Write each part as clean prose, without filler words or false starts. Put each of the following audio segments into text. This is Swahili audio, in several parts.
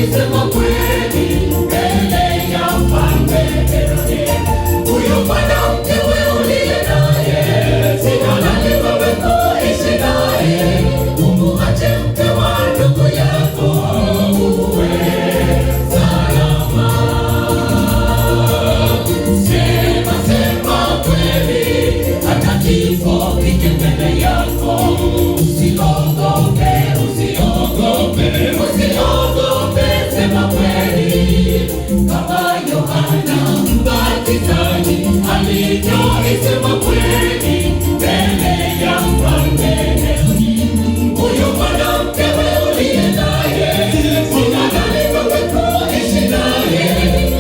alisema kweli mbele ya mfalme Herode, huyo mwanamke wewe uliye naye si halali wewe kuishi naye. Umuache mke wa ndugu yako uwe salama. Sema kweli, hata kifo kije mbele yako. Usiogope, sema kweli, kama Yohana Mbatizaji alivyoisema kweli mbele ya mfalme Herode. Huyo mwanamke wewe uliye naye si halali wewe kuishi naye.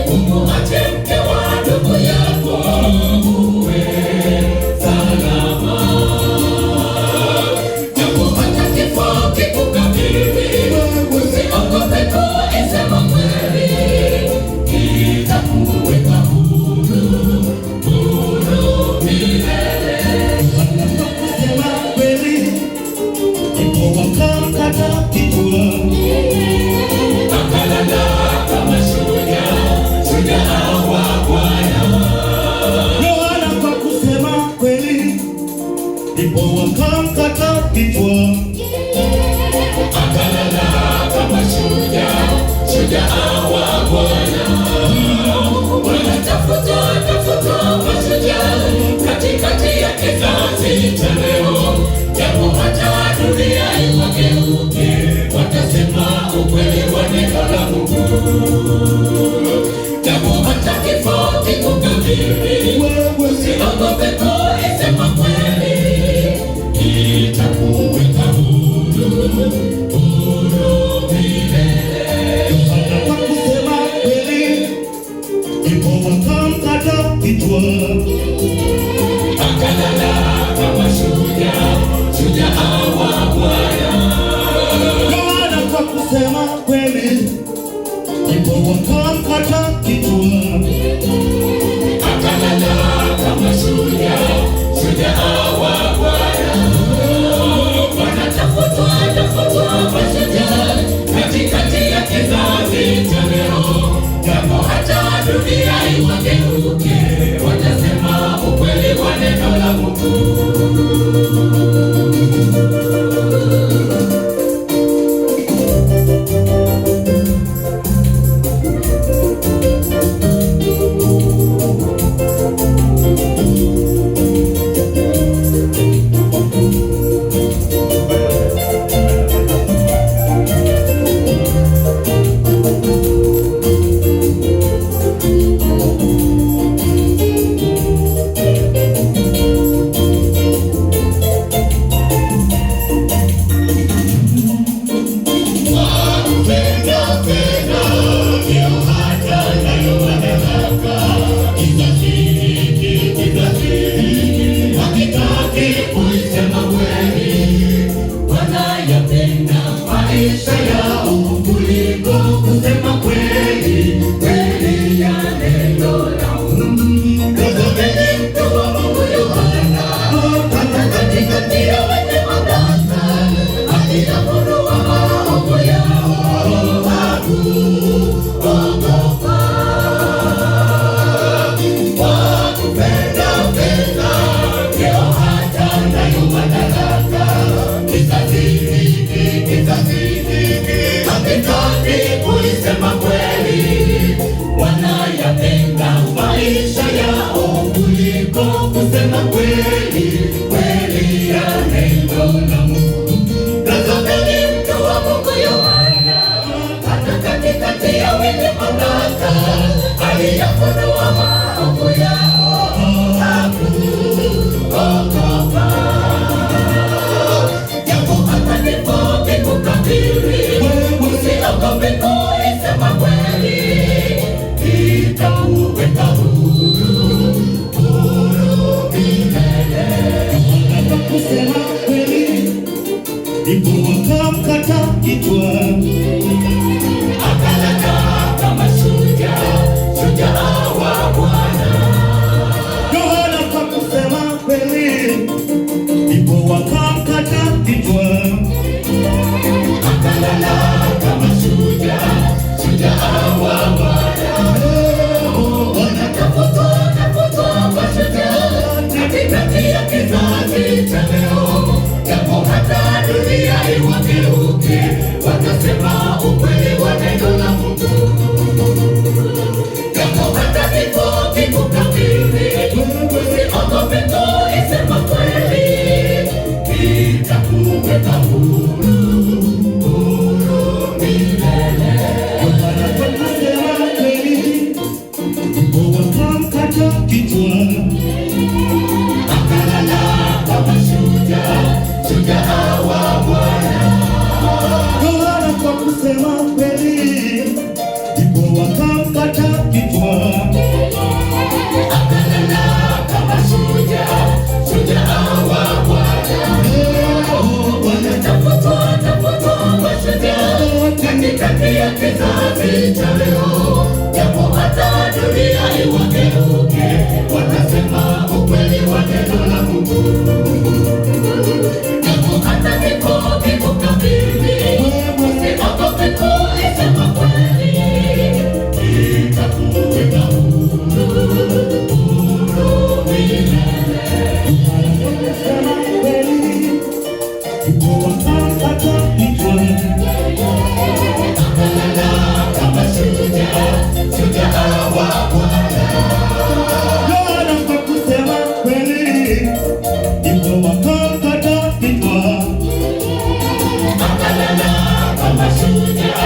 Umuache mke wa ndugu yako uwe salama. Japo hata kifo kikukabili, usiogope kuisema kweli, itakuweka huru milele. Sema kweli, ndipo wakamkata kichwa, akalala kama shujaa wa Bwana. Yohana kwa kusema kweli, ndipo wakamkata kichwa, akalala kama shujaa wa Bwana. Wanatafuta mashujaa katikati ya kizazi cha leo, japo hata dunia iwageuke, watasema ukweli wa neno la Mungu. Japo hata kifo kikukabili, usiogope kuisema kweli, itakuweka huru milele. Yohana kwa kusema kweli, ndipo wakamkata kichwa, Akalala kama shujaa wa Bwana. Yohana kwa kusema kweli, ndipo wakamkata kichwa, Akalala kama shujaa wa Bwana. Wanatafuta mashujaa katikati ya kizazi cha leo, japo hata dunia iwageuke, watasema ukweli wa neno la Mungu. Maisha yao kuliko kusema kweli ya neno la Mungu. Tazameni mtu wa Mungu Yohana, hata katikati ya wenye mamlaka akiyafunua maovu yao, hakuogopa. Kwa kupenda vyeo hata nayo madaraka, kizazi hiki hakitaki kuisema kweli. Wanayapenda maisha yao kuliko kusema kweli ya neno la Mungu. Tazameni mtu wa Mungu Yohana, hata katikati ya wenye mamlaka aliyafunua maovu yao, hakuogopa. Japo hata kifo kikukabili, usiogope kuisema kweli, itakuweka huru milele. Yohana kwa kusema kweli, ndipo wakamkata kichwa, Akalala kama shujaa wa Bwana. Yohana kwa kusema kweli, ndipo wakamkata kichwa, Akalala kama shujaa kama shujaa